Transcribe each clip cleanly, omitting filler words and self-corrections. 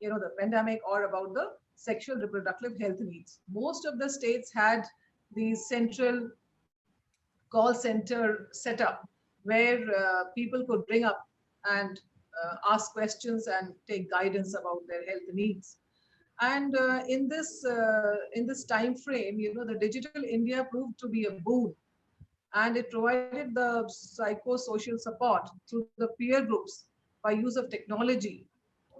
the pandemic or about the sexual reproductive health needs. Most of the states had these central call center set up where people could bring up and ask questions and take guidance about their health needs. And in this time frame, the Digital India proved to be a boon, and it provided the psychosocial support through the peer groups by use of technology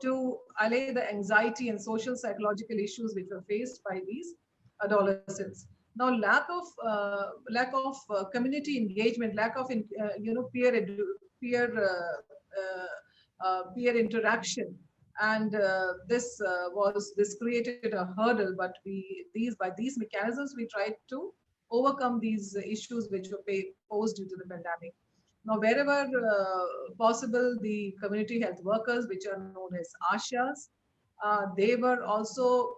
to allay the anxiety and social psychological issues which were faced by these adolescents. Now, lack of community engagement, lack of peer interaction, and this created a hurdle. But by these mechanisms we tried to overcome these issues which were posed due to the pandemic. Now, wherever possible, the community health workers, which are known as ASHAs, they were also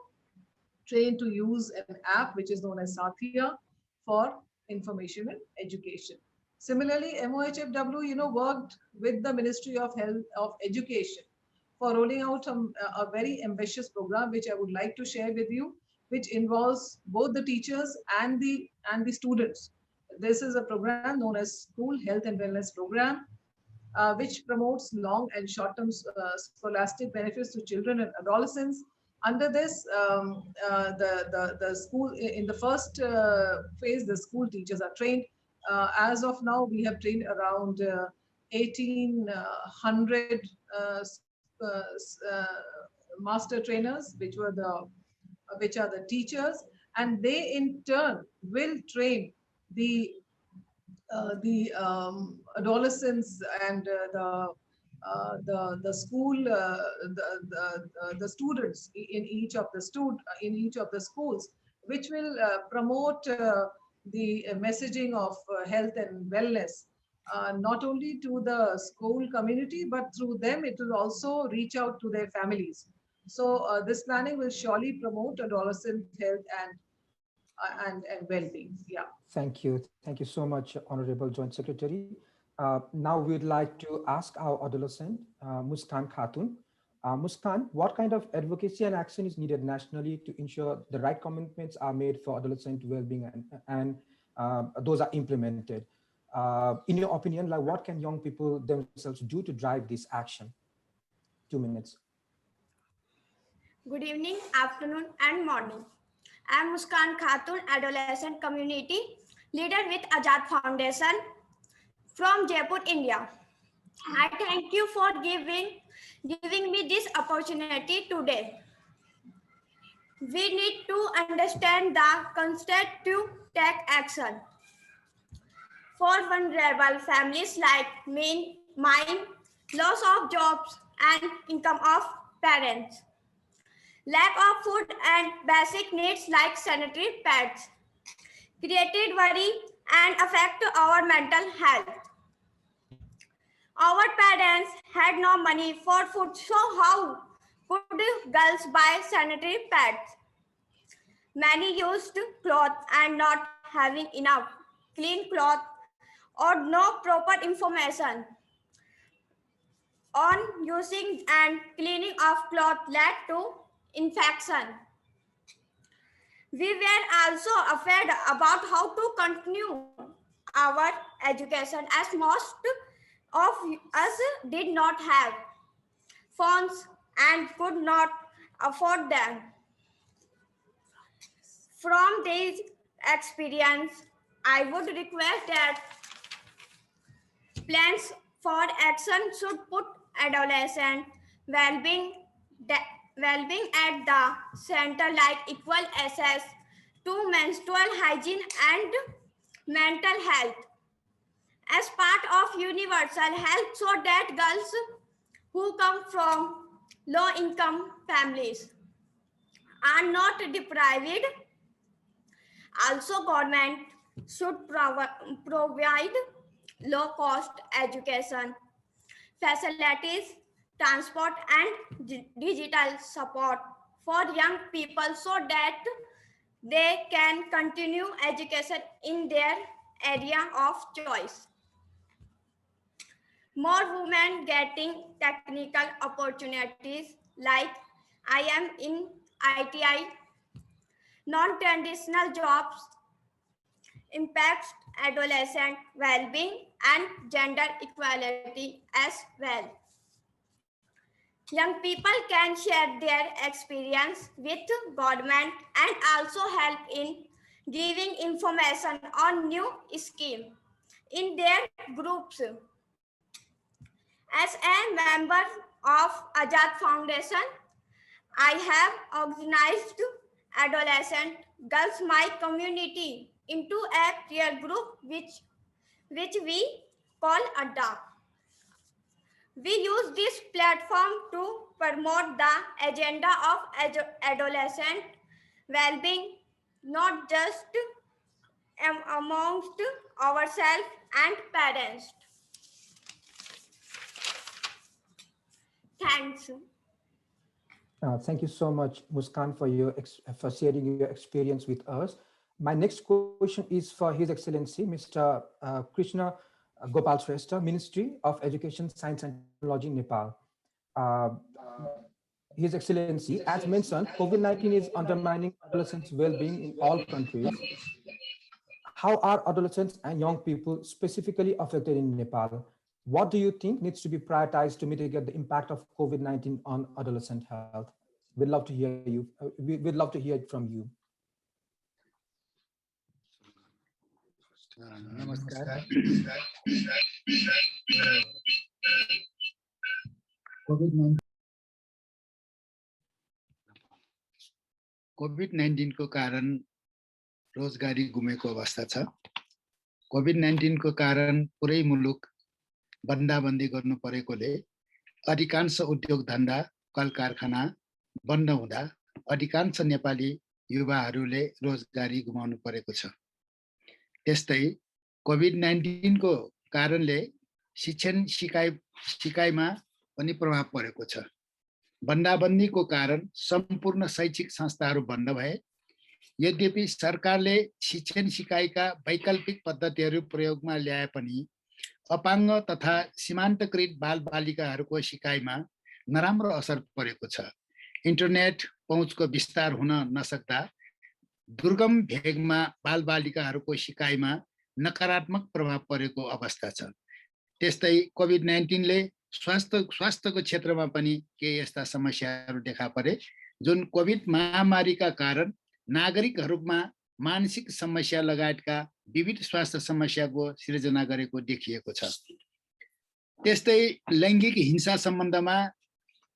trained to use an app which is known as Sathya for information and education. Similarly, MOHFW, worked with the Ministry of Health of Education for rolling out a very ambitious program, which I would like to share with you, which involves both the teachers and the students. This is a program known as School Health and Wellness Program, which promotes long and short-term scholastic benefits to children and adolescents. Under this, the school, in the first phase, the school teachers are trained. As of now, we have trained around 1,800 master trainers, which are the teachers, and they in turn will train the adolescents and the school the students in each of the schools, which will promote the messaging of health and wellness, not only to the school community, but through them it will also reach out to their families. So this planning will surely promote adolescent health and well-being. Yeah. Thank you so much, Honorable Joint Secretary. Now we'd like to ask our adolescent, Muskan Khatun. Muskan, what kind of advocacy and action is needed nationally to ensure the right commitments are made for adolescent well-being and those are implemented? In your opinion, like what can young people themselves do to drive this action? 2 minutes. Good evening, afternoon, and morning. I am Muskan Khatun, Adolescent Community Leader with Azad Foundation from Jaipur, India. I thank you for giving me this opportunity today. We need to understand the constant to take action. For vulnerable families like mine, loss of jobs and income of parents, lack of food and basic needs like sanitary pads created worry and affect our mental health. Our parents had no money for food, so how could girls buy sanitary pads? Many used cloth and not having enough clean cloth or no proper information on using and cleaning of cloth led to infection. We were also afraid about how to continue our education, as most of us did not have phones and could not afford them. From this experience, I would request that plans for action should put adolescent well-being at the center, like equal access to menstrual hygiene and mental health as part of universal health, so that girls who come from low-income families are not deprived. Also, government should provide low-cost education facilities, transport, and digital support for young people so that they can continue education in their area of choice. More women getting technical opportunities like I am in ITI. Non-traditional jobs impacts adolescent well-being and gender equality as well. Young people can share their experience with government and also help in giving information on new scheme in their groups. As a member of Ajad Foundation, I have organized adolescent girls my community into a peer group which we call ADA. We use this platform to promote the agenda of adolescent well-being, not just amongst ourselves and parents. Thanks. Thank you so much, Muskan, for sharing your experience with us. My next question is for His Excellency, Mr. Krishna Gopal Shrestha, Ministry of Education, Science and Technology, Nepal. His Excellency, as mentioned, COVID-19 is undermining adolescents' well-being in all countries. How are adolescents and young people specifically affected in Nepal? What do you think needs to be prioritized to mitigate the impact of COVID-19 on adolescent health? We'd love to hear you. We'd love to hear it from you. Namaskar. COVID-19 को कारण रोजगारी गुमेको अवस्था छ। COVID-19 को कारण पुरै मुलुक बन्दाबन्दी गर्नु परेकोले अधिकांश उद्योग धन्दा कल कारखाना बन्द हुँदा अधिकांश नेपाली युवाहरूले रोजगारी गुमाउनु परेको छ। त्यस्तै COVID-19 को कारणले शिक्षण सिकाइमा पनि प्रभाव परेको छ। बन्दाबन्दीको कारण सम्पूर्ण शैक्षिक संस्थाहरू बन्द भए। यद्यपि सरकारले शिक्षण सिकाइका वैकल्पिक पद्धतिहरू प्रयोगमा ल्याए पनि अपाङ्ग तथा सीमान्तकृत बालबालिकाहरूको सिकाइमा नराम्रो असर परेको छ। इन्टरनेट पहुँचको विस्तार हुन नसक्दा दुर्गम भेगमा बालबालिकाहरूको सिकाइमा नकारात्मक प्रभाव परेको अवस्था छ। त्यस्तै COVID-19 ले स्वास्थ्यको क्षेत्रमा पनि केही यस्ता समस्याहरू देखा परे जुन कोभिड महामारीका कारण नागरिकहरूमा मानसिक समस्या लगायतका विविध स्वास्थ्य समस्याको सृजना गरेको देखिएको छ। त्यस्तै लैङ्गिक हिंसा सम्बन्धमा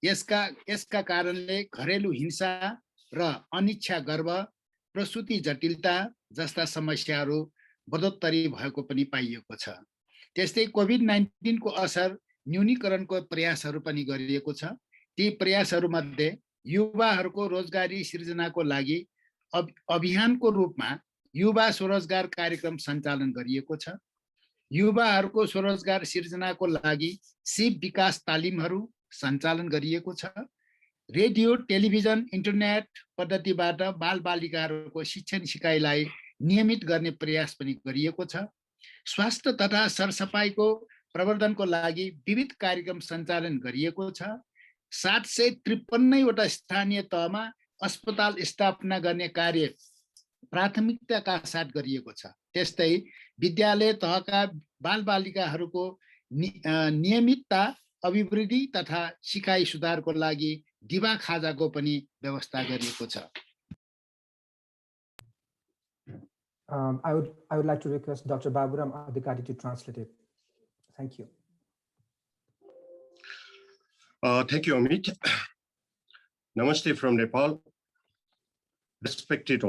यसका कारणले घरेलु हिंसा र अनिच्छा गर्भ, प्रसूति जटिलता जस्ता समस्याहरू बढोत्तरी भएको पनि पाइएको छ। त्यस्तै COVID-19 को असर न्यूनीकरणको प्रयासहरू पनि गरिएको छ। ती प्रयासहरूमध्ये युवाहरूको रोजगारी सृजनाको लागि अभियानको रूपमा युवा स्वरोजगार कार्यक्रम सञ्चालन गरिएको छ। युवाहरूको स्वरोजगार सृजनाको लागि सिप विकास तालिमहरू सञ्चालन गरिएको छ। रेडियो, टेलिभिजन, इन्टरनेट पद्धतिबाट बालबालिकाहरूको शिक्षण सिकाइलाई नियमित गर्ने प्रयास पनि गरिएको छ। स्वास्थ्य तथा सरसफाइको प्रवर्धनको लागि विविध कार्यक्रम सञ्चालन गरिएको छ। 753 वटा स्थानीय तहमा अस्पताल स्थापना गर्ने कार्य प्राथमिकताका साथ गरिएको छ। त्यस्तै विद्यालय तहका बालबालिकाहरूको नियमितता, अभिवृद्धि तथा सिकाइ सुधारको लागि दिवा खाजाको पनि व्यवस्था गरिएको छ। I would like to request Dr. Baburam Adhikari to translate it. Thank you. Thank you, Amit. Namaste from Nepal. Respected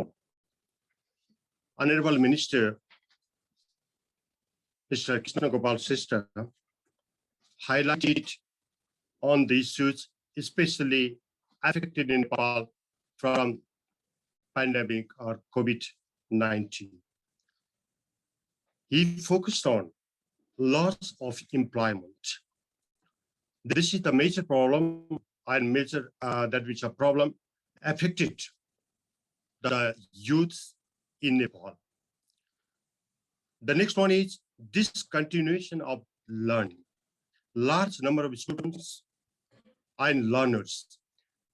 Honorable Minister, Mr. Krishna Gopal Shrestha, highlighted on the issues especially affected in Nepal from pandemic or COVID-19. He focused on loss of employment. This is the major problem and major that which a problem affected the youth in Nepal. The next one is discontinuation of learning. Large number of students and learners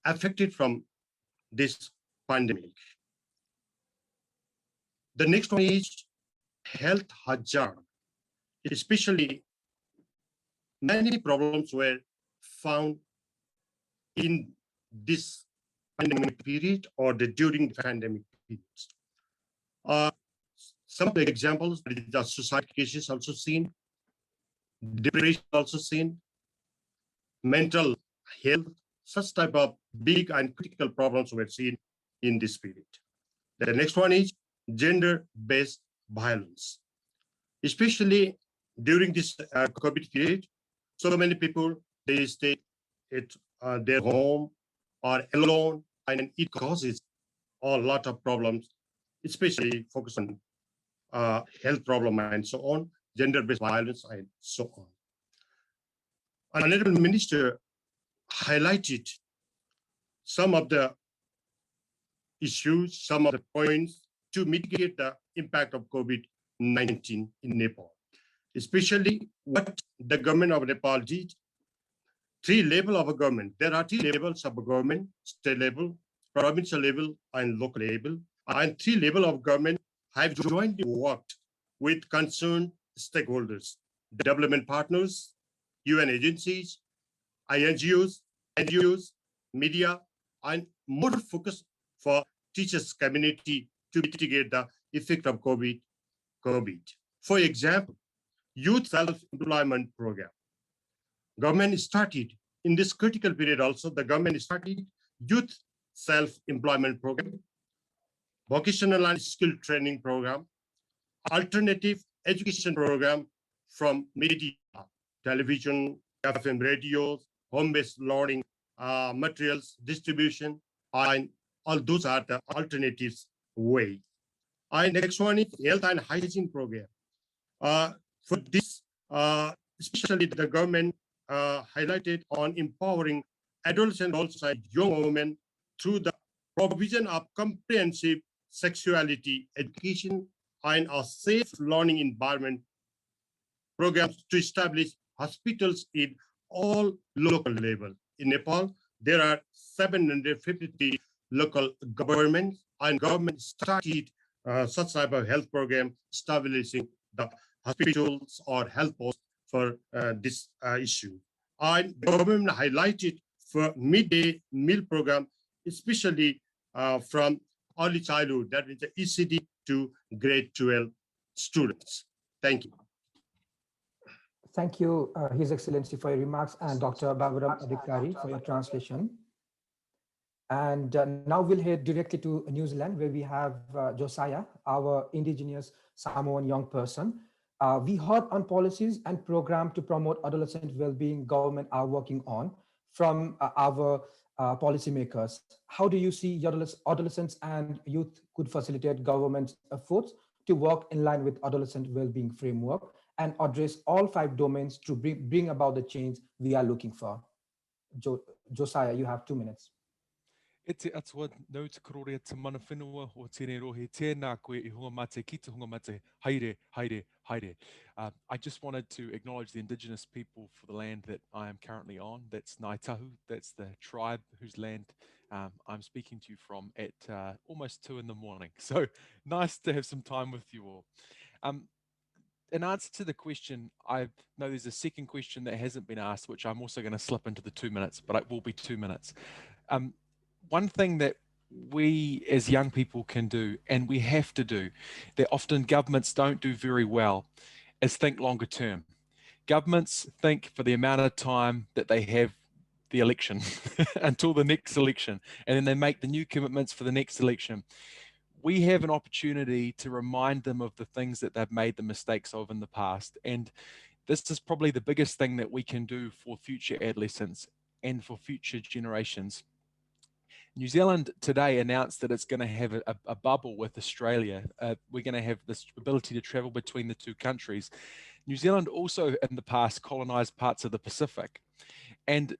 affected from this pandemic. The next one is health hazard. Especially, many problems were found in this pandemic period or during the pandemic periods. Some of the examples, the suicide cases also seen, depression also seen, mental health, such type of big and critical problems were seen in this period. The next one is gender-based violence. Especially during this COVID period, so many people, they stay at their home or alone, and it causes a lot of problems, especially focus on health problem and so on, gender-based violence and so on. Honorable Minister highlighted some of the issues, some of the points to mitigate the impact of COVID-19 in Nepal, especially what the government of Nepal did. Three levels of a government. There are three levels of a government: state level, provincial level, and local level. And three levels of government have jointly worked with concerned stakeholders, development partners, UN agencies, INGOs, NGOs, media, and more focus for teachers community to mitigate the effect of COVID. For example, youth self-employment program. Government started in this critical period also, the government started youth self-employment program, vocational and skill training program, alternative education program from media, television, FM radios, home-based learning materials, distribution, and all those are the alternatives way. And next one is health and hygiene program. For this, especially the government highlighted on empowering adolescent also young women through the provision of comprehensive sexuality education and a safe learning environment programs to establish hospitals in all local levels. In Nepal, there are 753 local governments, and government started such type of health program, establishing the hospitals or health posts for this issue. And government highlighted for midday meal program, especially from early childhood, that is the ECD to grade 12 students. Thank you. Thank you, His Excellency, for your remarks, and Dr. Baburam Adhikari for your translation. And now we'll head directly to New Zealand, where we have Josiah, our indigenous Samoan young person. We heard on policies and programs to promote adolescent well-being government are working on from our policymakers. How do you see adolescents and youth could facilitate government's efforts to work in line with adolescent well-being framework and address all 5 domains to bring about the change we are looking for? Josiah, you have 2 minutes. E te atua nau te korore te mana whenua o tēnei rohe tēnā koe I hunga mate ki te hunga mate, haere, haere, haere. I just wanted to acknowledge the indigenous people for the land that I am currently on. That's Ngāi Tahu, that's the tribe whose land I'm speaking to you from at almost 2 in the morning. So nice to have some time with you all. In answer to the question, I know there's a second question that hasn't been asked, which I'm also going to slip into the 2 minutes, but it will be 2 minutes. One thing that we as young people can do, and we have to do, that often governments don't do very well, is think longer term. Governments think for the amount of time that they have the election until the next election, and then they make the new commitments for the next election. We have an opportunity to remind them of the things that they've made the mistakes of in the past. And this is probably the biggest thing that we can do for future adolescents and for future generations. New Zealand today announced that it's going to have a bubble with Australia. We're going to have this ability to travel between the 2 countries. New Zealand also in the past colonized parts of the Pacific. And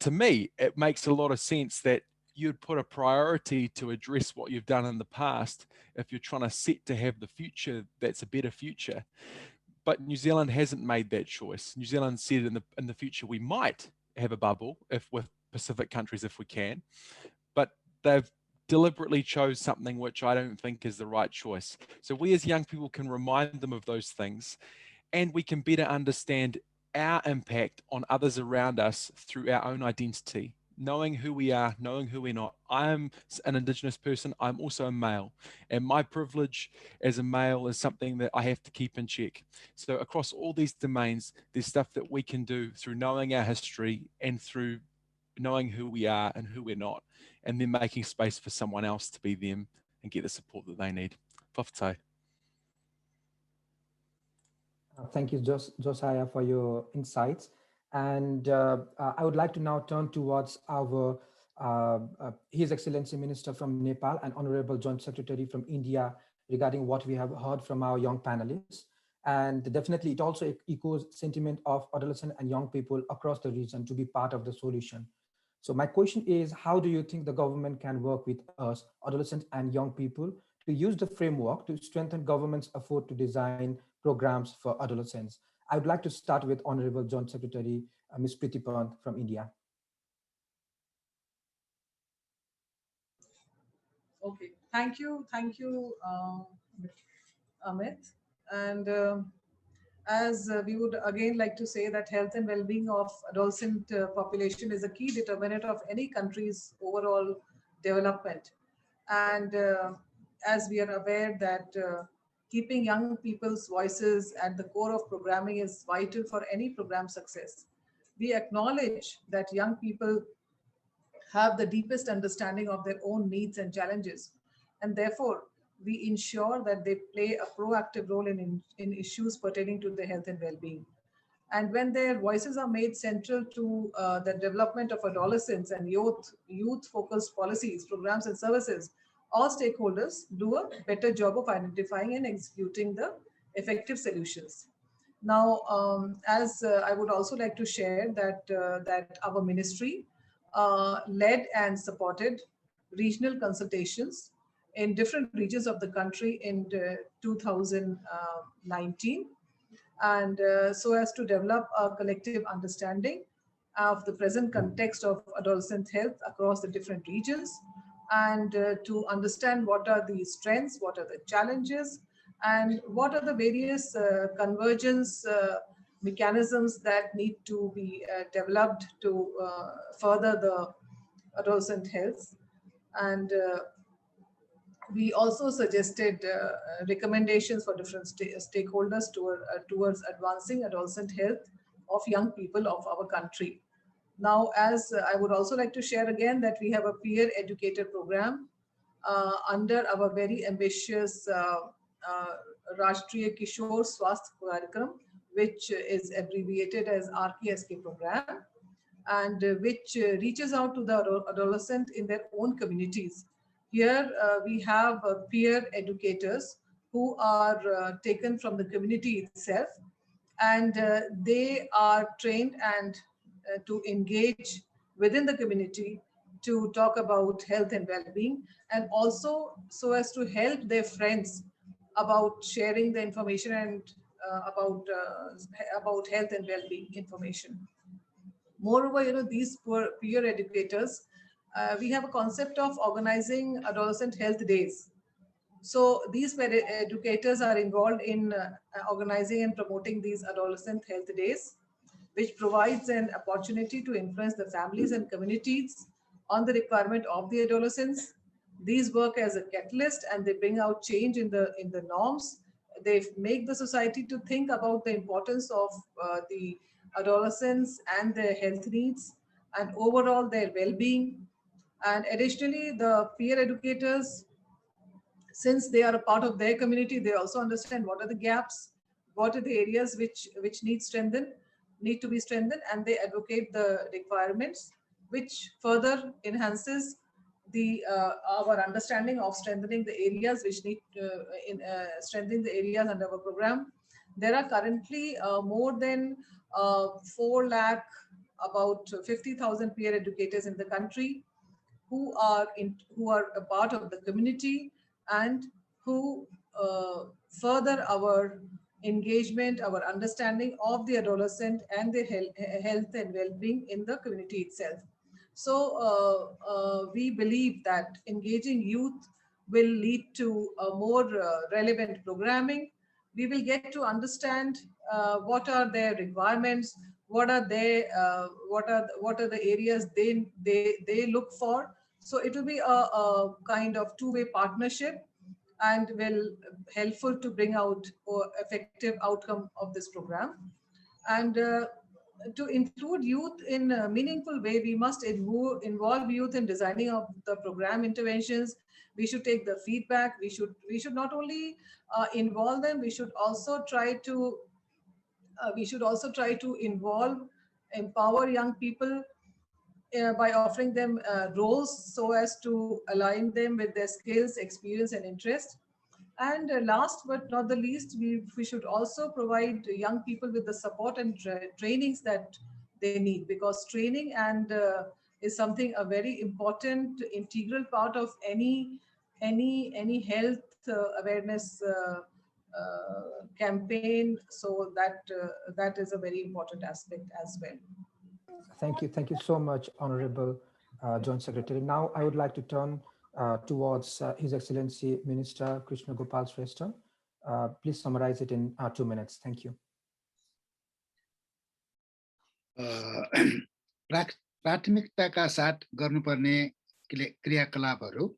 to me, it makes a lot of sense that you'd put a priority to address what you've done in the past if you're trying to set to have the future that's a better future. But New Zealand hasn't made that choice. New Zealand said in the future we might have a bubble if with Pacific countries if we can, but they've deliberately chose something which I don't think is the right choice. So we as young people can remind them of those things, and we can better understand our impact on others around us through our own identity, knowing who we are, knowing who we're not. I'm an Indigenous person, I'm also a male, and my privilege as a male is something that I have to keep in check. So across all these domains, there's stuff that we can do through knowing our history and through knowing who we are and who we're not, and then making space for someone else to be them and get the support that they need. Whawhatai. Thank you, Josiah, for your insights. And I would like to now turn towards our His Excellency Minister from Nepal and Honorable Joint Secretary from India regarding what we have heard from our young panelists. And definitely it also echoes sentiment of adolescent and young people across the region to be part of the solution. So my question is, how do you think the government can work with us, adolescents and young people, to use the framework to strengthen government's effort to design programs for adolescents? I would like to start with Honorable Joint Secretary, Ms. Priti Pant from India. Okay, thank you, Amit. And as we would again like to say that health and well-being of adolescent population is a key determinant of any country's overall development. And as we are aware that keeping young people's voices at the core of programming is vital for any program success. We acknowledge that young people have the deepest understanding of their own needs and challenges, and therefore we ensure that they play a proactive role in issues pertaining to their health and well-being. And when their voices are made central to the development of adolescents and youth-focused policies, programs, and services, all stakeholders do a better job of identifying and executing the effective solutions. Now, as I would also like to share that our ministry led and supported regional consultations in different regions of the country in 2019, and so as to develop a collective understanding of the present context of adolescent health across the different regions, and to understand what are the strengths, what are the challenges, and what are the various convergence mechanisms that need to be developed to further the adolescent health. And we also suggested recommendations for different stakeholders towards advancing adolescent health of young people of our country. Now, as I would also like to share again that we have a peer educator program under our very ambitious Rashtriya Kishore Swasth कार्यक्रम, which is abbreviated as RKSK program, and which reaches out to the adolescent in their own communities. Here we have peer educators who are taken from the community itself, and they are trained and to engage within the community to talk about health and well-being, and also so as to help their friends about sharing the information and about health and well-being information. Moreover, these peer educators, we have a concept of organizing adolescent health days. So these educators are involved in organizing and promoting these adolescent health days, which provides an opportunity to influence the families and communities on the requirement of the adolescents. These work as a catalyst, and they bring out change in the norms. They make the society to think about the importance of the adolescents and their health needs and overall their well-being. And additionally, the peer educators, since they are a part of their community, they also understand what are the gaps, what are the areas which need to be strengthened, and they advocate the requirements, which further enhances our understanding of strengthening the areas which need strengthening the areas under our program. There are currently more than 4 lakh, about 50,000 peer educators in the country who are a part of the community and who further our engagement, our understanding of the adolescent and their health and well-being in the community itself. So we believe that engaging youth will lead to a more relevant programming. We will get to understand what are their requirements, what are their what are the areas they look for. So it will be a kind of two-way partnership and will helpful to bring out effective outcome of this program. And to include youth in a meaningful way, we must involve youth in designing of the program interventions. We should take the feedback. We should not only involve them. We should also try to empower young people by offering them roles so as to align them with their skills, experience, and interest. And last but not the least, we should also provide young people with the support and trainings that they need, because training and is something a very important integral part of any health awareness campaign. So that is a very important aspect as well. Thank you so much, Honorable Joint Secretary. Now I would like to turn towards His Excellency Minister Krishna Gopal Shrestha. Please summarize it in 2 minutes. Thank you. प्राथमिकताका साथ गर्नुपर्ने क्रियाकलापहरू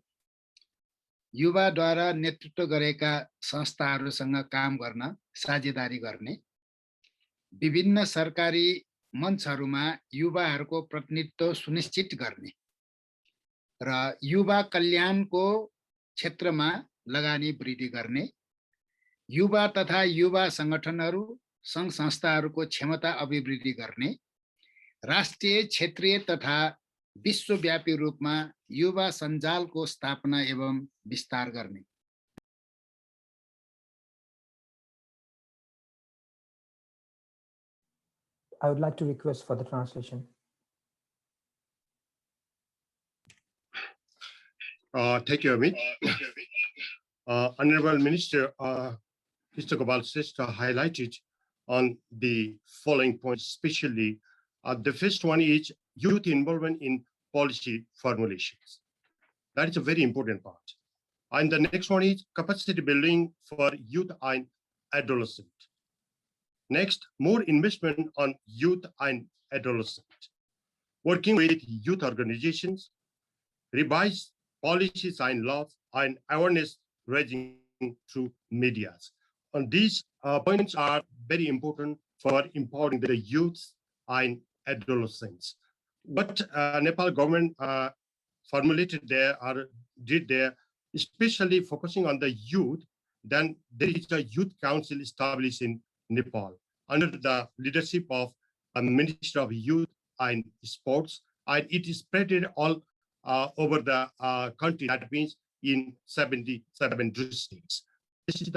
युवाद्वारा नेतृत्व गरेका संस्थाहरूसँग काम गर्न साझेदारी गर्ने, विभिन्न सरकारी मञ्चहरूमा युवाहरूको प्रतिनिधित्व सुनिश्चित गर्ने र युवा कल्याणको क्षेत्रमा लगानी वृद्धि गर्ने, युवा तथा युवा सङ्गठनहरू सङ्घ संस्थाहरूको क्षमता अभिवृद्धि गर्ने, राष्ट्रिय क्षेत्रीय तथा विश्वव्यापी रूपमा युवा सञ्जालको स्थापना एवं विस्तार गर्ने। I would like to request for the translation. Thank you, Amit. Honorable Minister Mr. Gopal Shrestha highlighted on the following points, especially the first one is youth involvement in policy formulations. That is a very important part. And the next one is capacity building for youth and adolescent. Next, more investment on youth and adolescent. Working with youth organizations, revise policies and laws, and awareness raising through medias. And these points are very important for empowering the youth and adolescents. What Nepal government formulated there or did there, especially focusing on the youth, then there is a youth council established in Nepal under the leadership of a Minister of Youth and Sports, and it is spread all over the country. That means in 77 districts. This is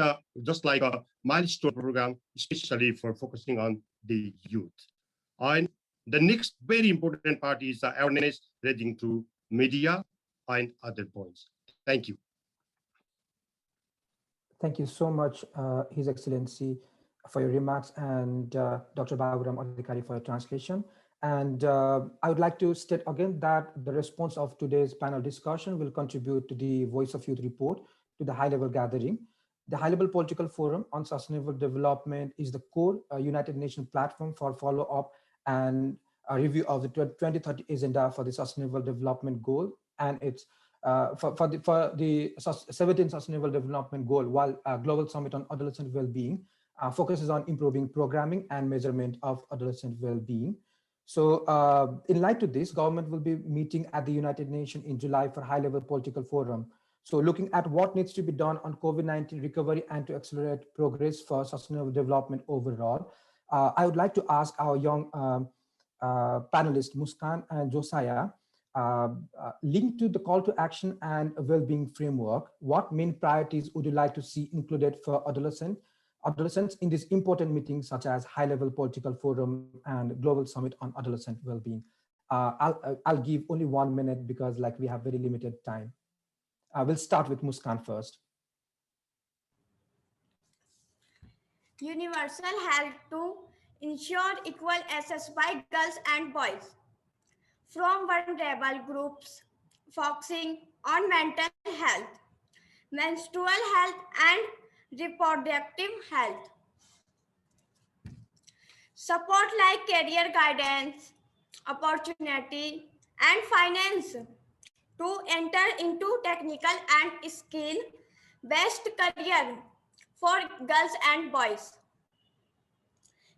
just like a milestone program, especially for focusing on the youth. And the next very important part is the awareness raising through media and other points. Thank you. Thank you so much, His Excellency, for your remarks, and Dr. Baburam Adhikari for your translation. And I would like to state again that the response of today's panel discussion will contribute to the Voice of Youth report to the high-level gathering. The High-Level Political Forum on Sustainable Development is the core United Nations platform for follow-up and a review of the 2030 agenda for the Sustainable Development Goal, and it's for the 17th Sustainable Development Goal, while Global Summit on Adolescent Wellbeing focuses on improving programming and measurement of adolescent well-being. So in light of this, government will be meeting at the United Nations in July for high-level political forum. So looking at what needs to be done on COVID-19 recovery and to accelerate progress for sustainable development overall, I would like to ask our young panelists, Muskan and Josiah, linked to the call to action and well-being framework, what main priorities would you like to see included for adolescents in this important meetings such as high-level political forum and global summit on adolescent well-being? I'll give only 1 minute because we have very limited time. We'll start with Muskan first. Universal health to ensure equal access by girls and boys. from vulnerable groups, focusing on mental health, menstrual health, and reproductive health. Support like career guidance, opportunity, and finance to enter into technical and skill-based career for girls and boys.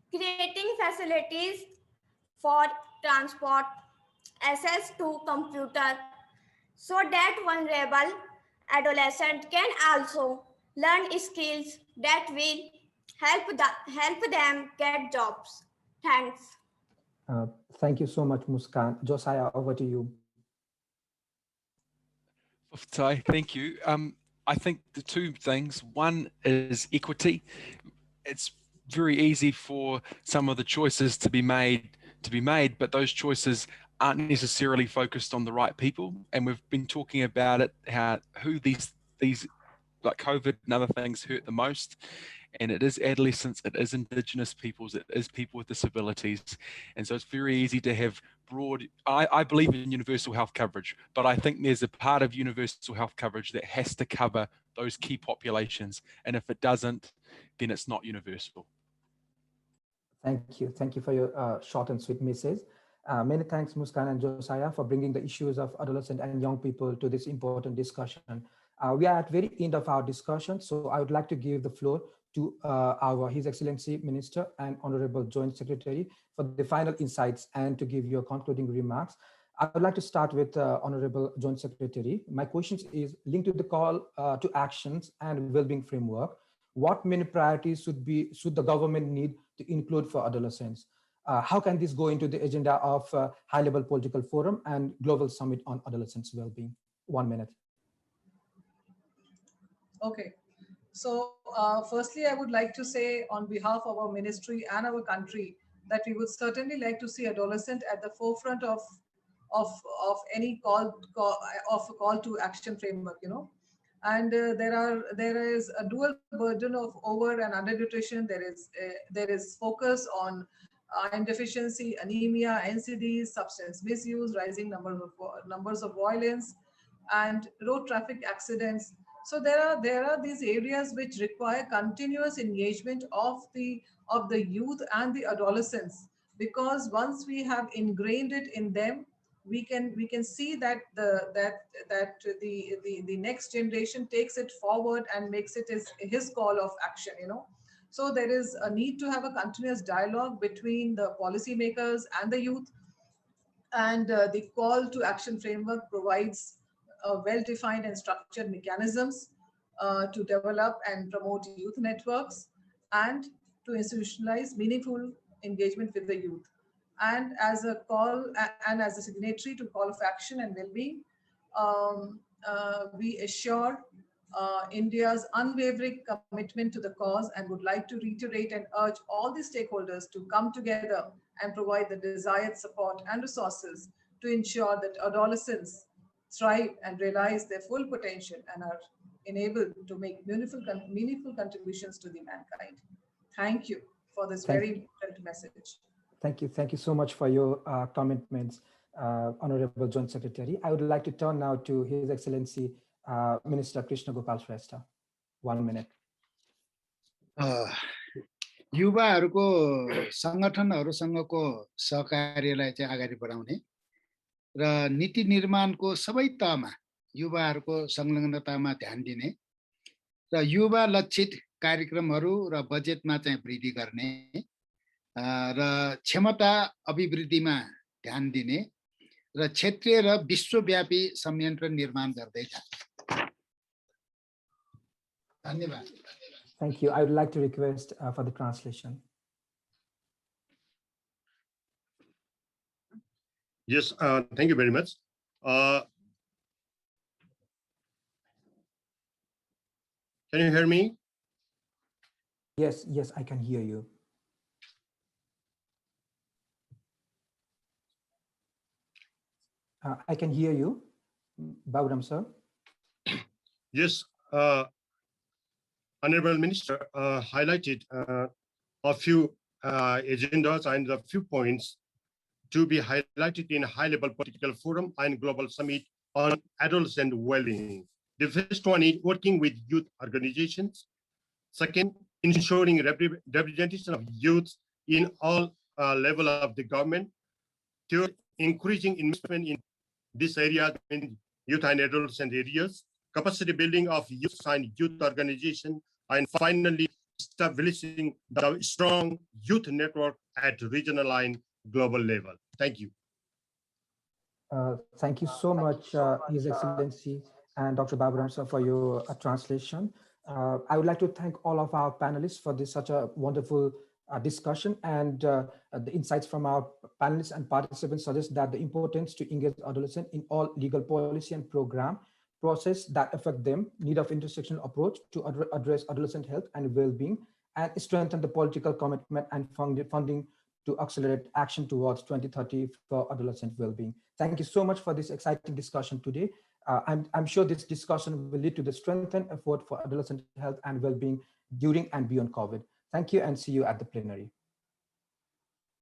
Creating facilities for transport, access to computer, so that vulnerable adolescents can also learn skills that will help them get jobs. Thanks. Uh, Thank you so much, Muskan. Josiah, over to you. Tai, thank you. I think the two things. One is equity. It's very easy for some of the choices to be made, but those choices aren't necessarily focused on the right people. And we've been talking about it, who these like COVID and other things hurt the most. And it is adolescents, it is Indigenous peoples, it is people with disabilities. And so it's very easy to have broad, I believe in universal health coverage, but I think there's a part of universal health coverage that has to cover those key populations. And if it doesn't, then it's not universal. Thank you. Thank you for your short and sweet message. Many thanks, Muskan and Josiah, for bringing the issues of adolescent and young people to this important discussion. We are at the very end of our discussion, so I would like to give the floor to His Excellency Minister and Honorable Joint Secretary for the final insights and to give your concluding remarks. I would like to start with Honorable Joint Secretary. My question is linked to the call to actions and well-being framework. What many priorities should the government need to include for adolescents? How can this go into the agenda of high-level political forum and global summit on adolescents' well-being? 1 minute. Okay. So firstly, I would like to say on behalf of our ministry and our country that we would certainly like to see adolescent at the forefront of any call to action framework, you know. And there is a dual burden of over and undernutrition. There is focus on iron deficiency, anemia, NCDs, substance misuse, rising numbers of violence, and road traffic accidents. So there are these areas which require continuous engagement of the youth and the adolescents, because once we have ingrained it in them, we can see that the next generation takes it forward and makes it his call of action, you know. So there is a need to have a continuous dialogue between the policymakers and the youth, and the call to action framework provides well-defined and structured mechanisms to develop and promote youth networks and to institutionalize meaningful engagement with the youth. And as a signatory to call of action and well-being, we assure India's unwavering commitment to the cause and would like to reiterate and urge all the stakeholders to come together and provide the desired support and resources to ensure that adolescents thrive and realize their full potential and are enabled to make meaningful contributions to the mankind. Thank you for this very important message. Thank you. Thank you so much for your commitments, Honorable Joint Secretary. I would like to turn now to His Excellency Minister Krishna Gopal Shrestha. 1 minute. युवाहरूको सङ्गठनहरूसँगको सहकार्यलाई चाहिँ अगाडि बढाउने र नीति निर्माणको सबै तहमा युवाहरूको संलग्नतामा ध्यान दिने र युवा लक्षित कार्यक्रमहरू र बजेटमा चाहिँ वृद्धि गर्ने र क्षमता अभिवृद्धिमा ध्यान दिने र क्षेत्रीय र विश्वव्यापी संयन्त्र निर्माण गर्दै जाने। धन्यवाद। Thank you. I would like to request for the translation. Yes, thank you very much. Can you hear me? Yes, yes, I can hear you. I can hear you, Bauram sir. Yes, Honorable Minister highlighted a few agendas and a few points to be highlighted in a high-level political forum and global summit on adolescent well-being. The first one is working with youth organizations. Second, ensuring representation of youth in all levels of the government. Third, increasing investment in this area in youth and adolescent areas. Capacity building of youth and youth organization. And finally, establishing the strong youth network at regional and global level. Thank you. Thank you so much, His Excellency and Dr. Baburam, for your translation. I would like to thank all of our panelists for this such a wonderful discussion, and the insights from our panelists and participants suggest that the importance to engage adolescents in all legal policy and program process that affect them, need of intersectional approach to address adolescent health and well-being, and strengthen the political commitment and funding to accelerate action towards 2030 for adolescent well-being. Thank you so much for this exciting discussion today. I'm sure this discussion will lead to the strengthened effort for adolescent health and well-being during and beyond COVID. Thank you, and see you at the plenary.